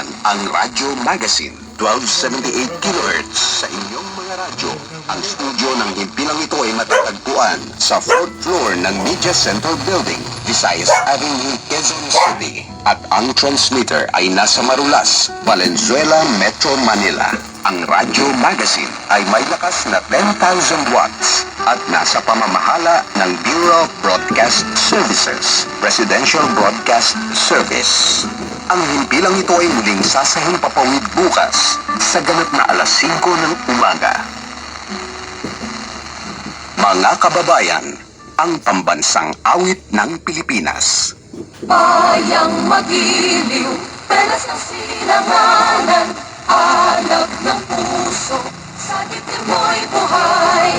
Tagpuan ang Radyo Magazine, 1278 kHz sa inyong mga radyo. Ang studio ng himpilang ito ay matatagpuan sa 4th floor ng Media Center Building, Visayas Avenue, Quezon City. At ang transmitter ay nasa Marulas, Valenzuela, Metro Manila. Ang Radyo Magazine ay may lakas na 10,000 watts at nasa pamamahala ng Bureau of Broadcast Services, Residential Broadcast Service. Ang himpilang ito ay muling sasahing papawid bukas sa ganap na alas 5 ng umaga. Mga kababayan, ang pambansang awit ng Pilipinas. Bayang magiliw, pelas ng silanganan, alab ng puso, sa dibdib mo'y buhay.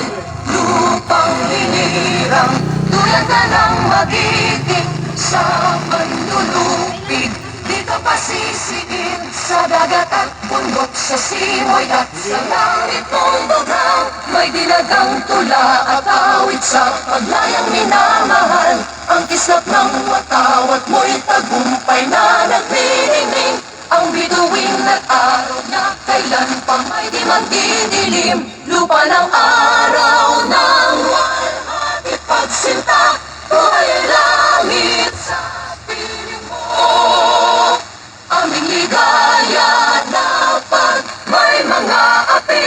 Lupang hinirang, tulad ka ng magiting, sa manlulupig, di ka pasisiin. Sa dagat at bundok, sa simoy at sa langit mong bughaw, may dinagang tula at awit sa paglayang minamahal. Ang kislap ng watawat mo'y tagumpay na nagniningning. Ang bituin at araw na kailan pa may di magdidilim. Lupa ng araw ng walhati pagsinta, buhay langit sa piling mo. Aming ligaya dapat may mga api.